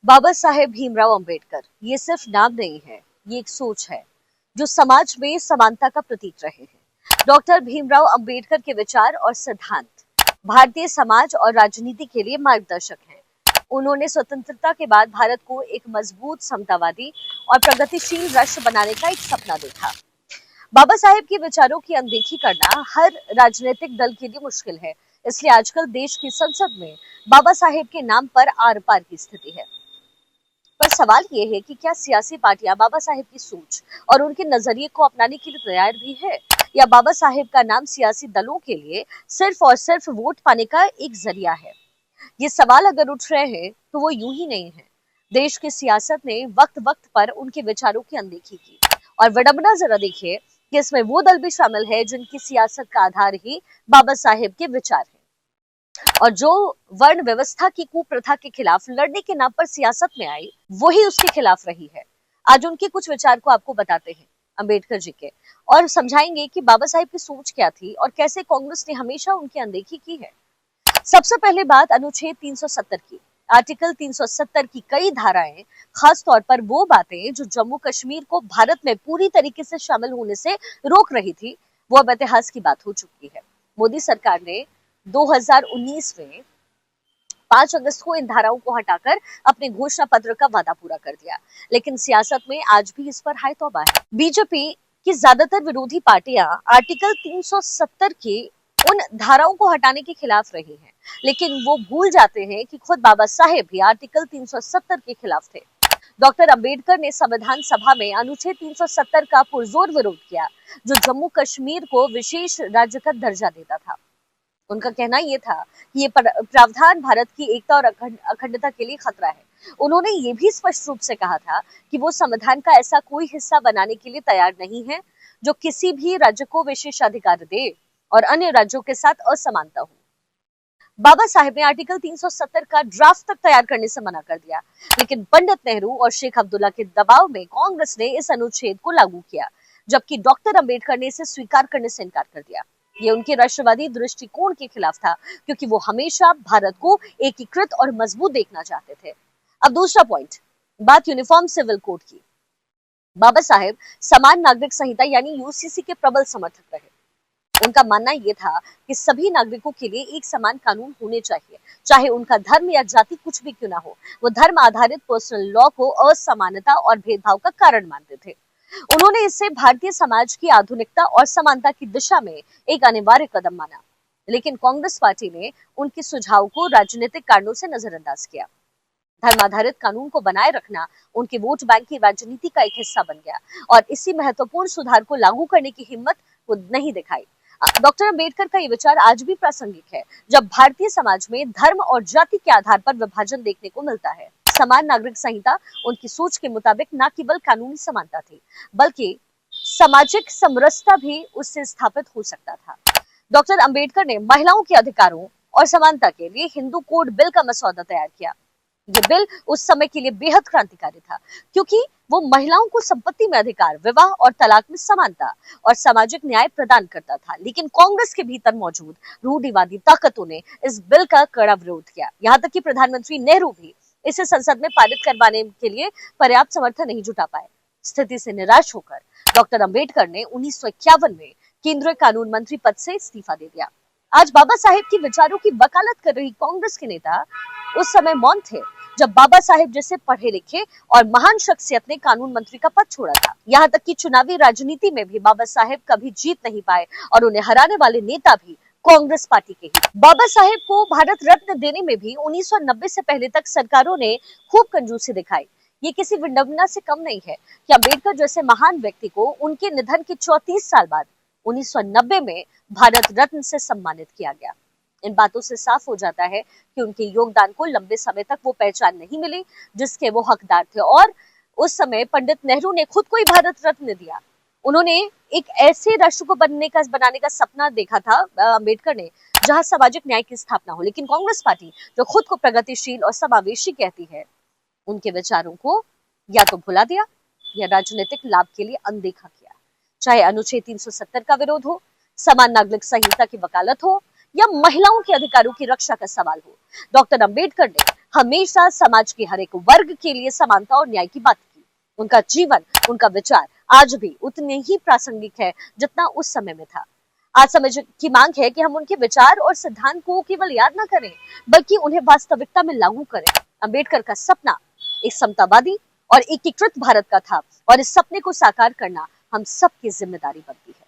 बाबा साहेब भीमराव अंबेडकर ये सिर्फ नाम नहीं है, ये एक सोच है जो समाज में समानता का प्रतीक रहे हैं। डॉक्टर भीमराव अंबेडकर के विचार और सिद्धांत भारतीय समाज और राजनीति के लिए मार्गदर्शक हैं। उन्होंने स्वतंत्रता के बाद भारत को एक मजबूत, समतावादी और प्रगतिशील राष्ट्र बनाने का एक सपना देखा। बाबा साहेब के विचारों की अनदेखी करना हर राजनीतिक दल के लिए मुश्किल है, इसलिए आजकल देश की संसद में बाबा साहेब के नाम पर आर पार की स्थिति है। पर सवाल ये है कि क्या सियासी पार्टियां बाबा साहेब की सोच और उनके नजरिए को अपनाने के लिए तैयार भी है, या बाबा साहेब का नाम सियासी दलों के लिए सिर्फ और सिर्फ वोट पाने का एक जरिया है। ये सवाल अगर उठ रहे हैं तो वो यूं ही नहीं है। देश की सियासत ने वक्त वक्त पर उनके विचारों की अनदेखी की, और विडंबना जरा देखिए कि इसमें वो दल भी शामिल है जिनकी सियासत का आधार ही बाबा साहेब के विचार है, और जो वर्ण व्यवस्था की कुप्रथा के खिलाफ लड़ने के नाम पर सियासत में आई, वही उसके खिलाफ रही है। आज उनके कुछ विचार को आपको बताते हैं, अंबेडकर जी के, और समझाएंगे कि बाबा साहेब की सोच क्या थी और कैसे कांग्रेस ने हमेशा उनकी अनदेखी की है। सबसे पहले बात अनुच्छेद 370 की। आर्टिकल 370 की कई धाराएं, खास तौर पर वो बातें जो जम्मू कश्मीर को भारत में पूरी तरीके से शामिल होने से रोक रही थी, वो अब इतिहास की बात हो चुकी है। मोदी सरकार ने 2019 में 5 अगस्त को इन धाराओं को हटाकर अपने घोषणा पत्र का वादा पूरा कर दिया, लेकिन सियासत में आज भी इस पर हाय तौबा है। बीजेपी की ज्यादातर विरोधी पार्टियां आर्टिकल 370 की उन धाराओं को हटाने के खिलाफ रही हैं, लेकिन वो भूल जाते हैं कि खुद बाबा साहेब भी आर्टिकल 370 के खिलाफ थे। डॉक्टर अंबेडकर ने संविधान सभा में अनुच्छेद 370 का पुरजोर विरोध किया, जो जम्मू कश्मीर को विशेष राज्य का दर्जा देता था। उनका कहना यह था कि ये प्रावधान भारत की एकता और अखंडता के लिए खतरा है। उन्होंने ये भी स्पष्ट रूप से कहा था कि वो संविधान का ऐसा कोई हिस्सा बनाने के लिए तैयार नहीं है जो किसी भी राज्य को विशेषाधिकार दे और अन्य राज्यों के साथ असमानता हो। बाबा साहेब ने आर्टिकल 370 का ड्राफ्ट तक तैयार करने से मना कर दिया, लेकिन पंडित नेहरू और शेख अब्दुल्ला के दबाव में कांग्रेस ने इस अनुच्छेद को लागू किया, जबकि डॉक्टर अंबेडकर ने इसे स्वीकार करने से इनकार कर दिया। ये उनके राष्ट्रवादी दृष्टिकोण के खिलाफ था, क्योंकि वो हमेशा भारत को एकीकृत और मजबूत देखना चाहते थे। अब दूसरा पॉइंट, बात यूनिफॉर्म सिविल कोड की। बाबा साहेब समान नागरिक संहिता यानी यूसीसी के प्रबल समर्थक रहे। उनका मानना यह था कि सभी नागरिकों के लिए एक समान कानून होने चाहिए, चाहे उनका धर्म या जाति कुछ भी क्यों ना हो। वो धर्म आधारित पर्सनल लॉ को असमानता और भेदभाव का कारण मानते थे। उन्होंने इससे भारतीय समाज की आधुनिकता और समानता की दिशा में एक अनिवार्य कदम माना, लेकिन कांग्रेस पार्टी ने उनके सुझाव को राजनीतिक कारणों से नजरअंदाज किया। धर्म आधारित कानून को बनाए रखना उनके वोट बैंक की राजनीति का एक हिस्सा बन गया, और इसी महत्वपूर्ण सुधार को लागू करने की हिम्मत वो नहीं दिखाई। डॉक्टर अंबेडकर का ये विचार आज भी प्रासंगिक है, जब भारतीय समाज में धर्म और जाति के आधार पर विभाजन देखने को मिलता है। समान नागरिक संहिता उनकी सोच के मुताबिक न केवल कानूनी समानता थी, बल्कि सामाजिक समरसता भी उससे स्थापित हो सकता था। डॉक्टर अंबेडकर ने महिलाओं के अधिकारों और समानता के लिए हिंदू कोड बिल का मसौदा तैयार किया। ये बिल उस समय के लिए बेहद क्रांतिकारी था, क्योंकि वो महिलाओं को संपत्ति में अधिकार, विवाह और तलाक में समानता और सामाजिक न्याय प्रदान करता था। लेकिन कांग्रेस के भीतर मौजूद रूढ़िवादी ताकतों ने इस बिल का कड़ा विरोध किया। यहाँ तक कि प्रधानमंत्री नेहरू भी इसे संसद में पारित करवाने के लिए पर्याप्त समर्थन नहीं जुटा पाए। स्थिति से निराश होकर डॉक्टर अंबेडकर ने 1951 में केंद्रीय कानून मंत्री पद से इस्तीफा दे दिया। आज बाबा साहेब के विचारों की वकालत कर रही कांग्रेस के नेता उस समय मौन थे, जब बाबा साहेब जैसे पढ़े लिखे और महान शख्सियत ने कानून मंत्री का पद छोड़ा था। यहाँ तक कि चुनावी राजनीति में भी बाबा साहेब कभी जीत नहीं पाए, और उन्हें हराने वाले नेता भी कांग्रेस पार्टी के ही। बाबा साहेब को भारत रत्न देने में भी 1990 से पहले तक सरकारों ने खूब कंजूसी दिखाई। ये किसी विडंबना से कम नहीं है कि अम्बेडकर जैसे महान व्यक्ति को उनके निधन के 34 साल बाद 1990 में भारत रत्न से सम्मानित किया गया। इन बातों से साफ हो जाता है कि उनके योगदान को लंबे समय तक वो पहचान नहीं मिली जिसके वो हकदार थे, और उस समय पंडित नेहरू ने खुद को ही भारत रत्न दिया। उन्होंने एक ऐसे राष्ट्र को बनाने का सपना देखा था, अंबेडकर ने, जहां सामाजिक न्याय की स्थापना हो। लेकिन कांग्रेस पार्टी, जो खुद को प्रगतिशील और समावेशी कहती है, उनके विचारों को या तो भुला दिया या राजनीतिक लाभ के लिए अनदेखा किया। चाहे अनुच्छेद 370 का विरोध हो, समान नागरिक संहिता की वकालत हो, या महिलाओं के अधिकारों की रक्षा का सवाल हो, डॉक्टर अंबेडकर ने हमेशा समाज के हर एक वर्ग के लिए समानता और न्याय की बात की। उनका जीवन, उनका विचार आज भी उतने ही प्रासंगिक है जितना उस समय में था। आज समय की मांग है कि हम उनके विचार और सिद्धांत को केवल याद न करें, बल्कि उन्हें वास्तविकता में लागू करें। अंबेडकर का सपना एक समतावादी और एकीकृत भारत का था, और इस सपने को साकार करना हम सबकी जिम्मेदारी बनती है।